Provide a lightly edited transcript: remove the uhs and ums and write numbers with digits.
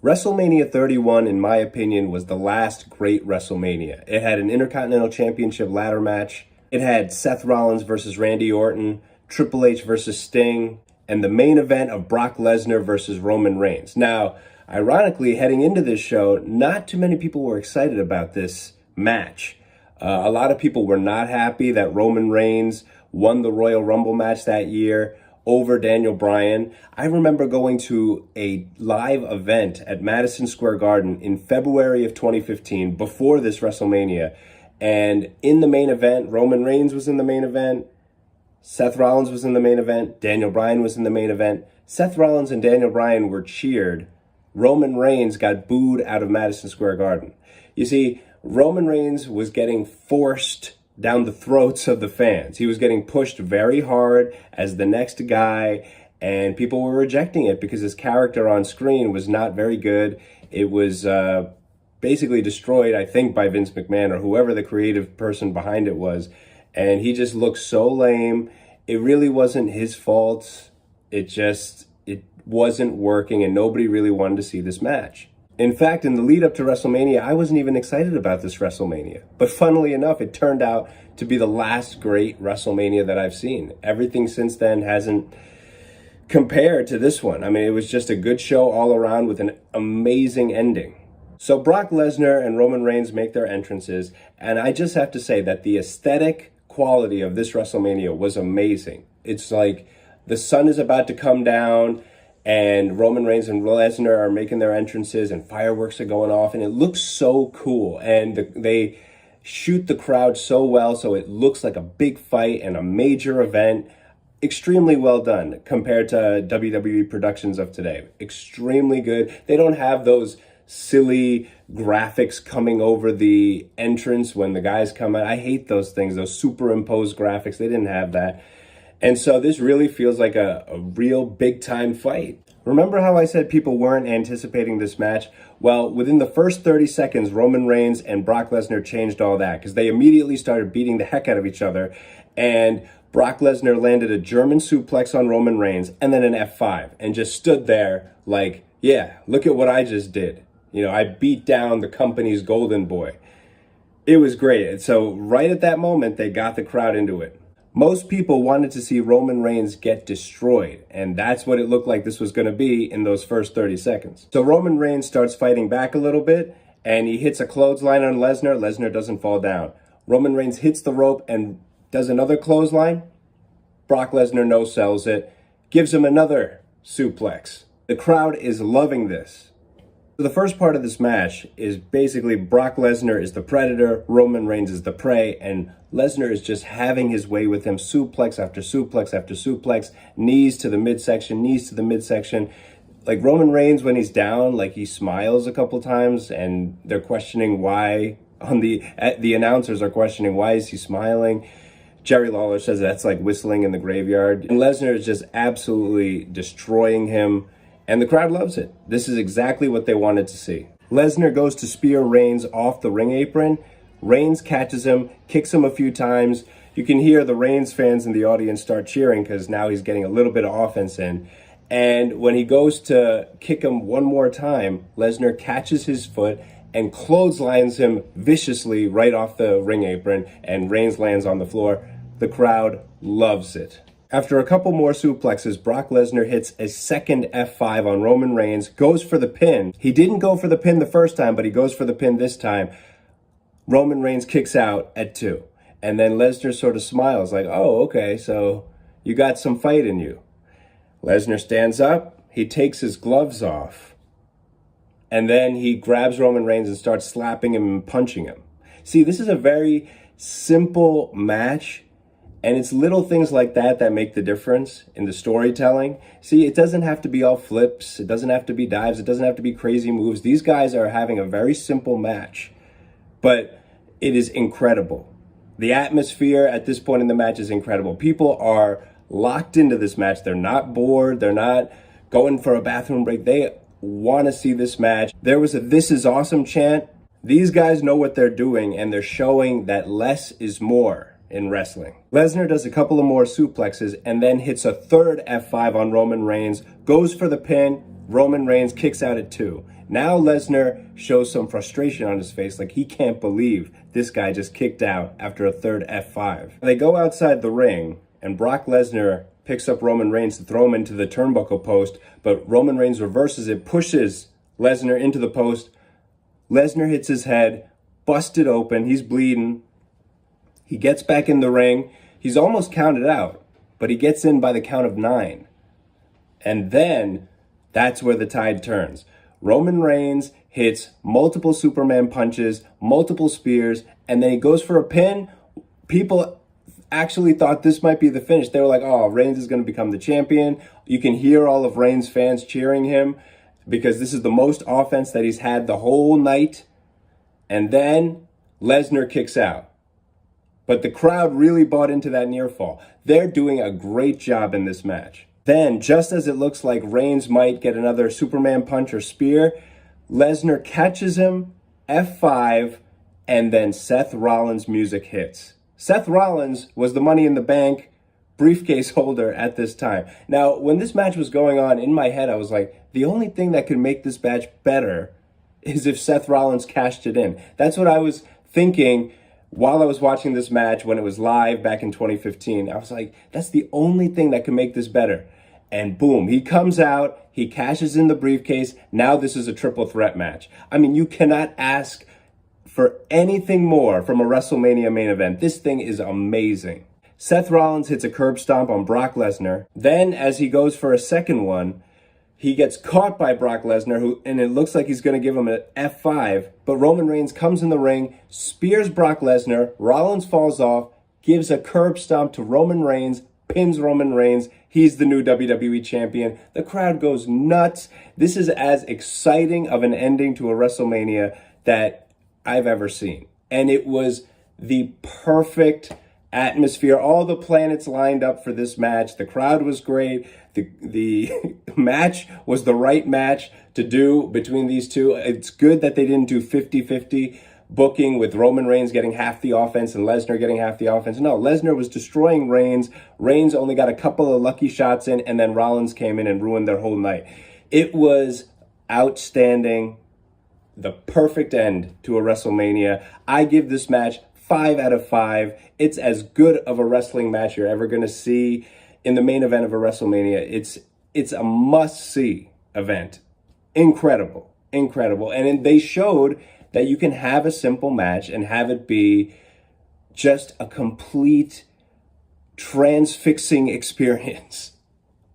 WrestleMania 31, in my opinion, was the last great WrestleMania. It had an Intercontinental Championship ladder match. It had Seth Rollins versus Randy Orton, Triple H versus Sting, and the main event of Brock Lesnar versus Roman Reigns. Now, ironically, heading into this show, not too many people were excited about this match. A lot of people were not happy that Roman Reigns won the Royal Rumble match that year over Daniel Bryan. I remember going to a live event at Madison Square Garden in February of 2015, before this WrestleMania. And in the main event, Roman Reigns was in the main event, Seth Rollins was in the main event, Daniel Bryan was in the main event. Seth Rollins and Daniel Bryan were cheered. Roman Reigns got booed out of Madison Square Garden. You see, Roman Reigns was getting forced down the throats of the fans. He was getting pushed very hard as the next guy, and people were rejecting it because his character on screen was not very good. It was basically destroyed, I think, by Vince McMahon or whoever the creative person behind it was. And he just looked so lame. It really wasn't his fault. It wasn't working, and nobody really wanted to see this match. In fact, in the lead up to WrestleMania, I wasn't even excited about this WrestleMania. But funnily enough, it turned out to be the last great WrestleMania that I've seen. Everything since then hasn't compared to this one. I mean, it was just a good show all around with an amazing ending. So Brock Lesnar and Roman Reigns make their entrances, and I just have to say that the aesthetic quality of this WrestleMania was amazing. It's like the sun is about to come down, and Roman Reigns and Lesnar are making their entrances, and fireworks are going off, and it looks so cool. And they shoot the crowd so well, so it looks like a big fight and a major event. Extremely well done compared to WWE productions of today. Extremely good. They don't have those silly graphics coming over the entrance when the guys come out. I hate those things, those superimposed graphics. They didn't have that. And so this really feels like a real big-time fight. Remember how I said people weren't anticipating this match? Well, within the first 30 seconds, Roman Reigns and Brock Lesnar changed all that because they immediately started beating the heck out of each other. And Brock Lesnar landed a German suplex on Roman Reigns and then an F5 and just stood there like, yeah, look at what I just did. You know, I beat down the company's golden boy. It was great. And so right at that moment, they got the crowd into it. Most people wanted to see Roman Reigns get destroyed, and that's what it looked like this was going to be in those first 30 seconds. So Roman Reigns starts fighting back a little bit, and he hits a clothesline on Lesnar. Lesnar doesn't fall down. Roman Reigns hits the rope and does another clothesline. Brock Lesnar no-sells it, gives him another suplex. The crowd is loving this. So the first part of this match is basically Brock Lesnar is the predator, Roman Reigns is the prey, and Lesnar is just having his way with him, suplex after suplex after suplex, knees to the midsection, knees to the midsection. Like Roman Reigns, when he's down, like he smiles a couple times, and they're questioning why. The announcers are questioning, why is he smiling? Jerry Lawler says that's like whistling in the graveyard. And Lesnar is just absolutely destroying him. And the crowd loves it. This is exactly what they wanted to see. Lesnar goes to spear Reigns off the ring apron. Reigns catches him, kicks him a few times. You can hear the Reigns fans in the audience start cheering because now he's getting a little bit of offense in. And when he goes to kick him one more time, Lesnar catches his foot and clotheslines him viciously right off the ring apron, and Reigns lands on the floor. The crowd loves it. After a couple more suplexes, Brock Lesnar hits a second F5 on Roman Reigns, goes for the pin. He didn't go for the pin the first time, but he goes for the pin this time. Roman Reigns kicks out at 2. And then Lesnar sort of smiles like, oh, okay, so you got some fight in you. Lesnar stands up, he takes his gloves off, and then he grabs Roman Reigns and starts slapping him and punching him. See, this is a very simple match. And it's little things like that that make the difference in the storytelling. See, it doesn't have to be all flips. It doesn't have to be dives. It doesn't have to be crazy moves. These guys are having a very simple match, but it is incredible. The atmosphere at this point in the match is incredible. People are locked into this match. They're not bored. They're not going for a bathroom break. They want to see this match. There was a "This is awesome" chant. These guys know what they're doing, and they're showing that less is more in wrestling. Lesnar does a couple of more suplexes and then hits a third F5 on Roman Reigns, goes for the pin. Roman Reigns kicks out at 2. Now Lesnar shows some frustration on his face, like he can't believe this guy just kicked out after a third F5. They go outside the ring, and Brock Lesnar picks up Roman Reigns to throw him into the turnbuckle post, but Roman Reigns reverses it, pushes Lesnar into the post. Lesnar hits his head, busted open, he's bleeding. He gets back in the ring. He's almost counted out, but he gets in by the count of 9. And then that's where the tide turns. Roman Reigns hits multiple Superman punches, multiple spears, and then he goes for a pin. People actually thought this might be the finish. They were like, oh, Reigns is going to become the champion. You can hear all of Reigns' fans cheering him because this is the most offense that he's had the whole night. And then Lesnar kicks out. But the crowd really bought into that near fall. They're doing a great job in this match. Then, just as it looks like Reigns might get another Superman punch or spear, Lesnar catches him, F5, and then Seth Rollins' music hits. Seth Rollins was the Money in the Bank briefcase holder at this time. Now, when this match was going on, in my head, I was like, the only thing that could make this match better is if Seth Rollins cashed it in. That's what I was thinking while I was watching this match when it was live back in 2015. I was like, that's the only thing that can make this better. And boom, he comes out, he cashes in the briefcase. Now this is a triple threat match. I mean, you cannot ask for anything more from a WrestleMania main event. This thing is amazing. Seth Rollins hits a curb stomp on Brock Lesnar. Then, as he goes for a second one, he gets caught by Brock Lesnar, and it looks like he's going to give him an F5. But Roman Reigns comes in the ring, spears Brock Lesnar. Rollins falls off, gives a curb stomp to Roman Reigns, pins Roman Reigns. He's the new WWE champion. The crowd goes nuts. This is as exciting of an ending to a WrestleMania that I've ever seen. And it was the perfect atmosphere. All the planets lined up for this match. The crowd was great. The match was the right match to do between these two. It's good that they didn't do 50-50 booking with Roman Reigns getting half the offense and Lesnar getting half the offense. No, Lesnar was destroying Reigns. Reigns only got a couple of lucky shots in, and then Rollins came in and ruined their whole night. It was outstanding. The perfect end to a WrestleMania. I give this match 5 out of 5. It's as good of a wrestling match you're ever going to see in the main event of a WrestleMania. It's a must-see event. Incredible. And they showed that you can have a simple match and have it be just a complete transfixing experience.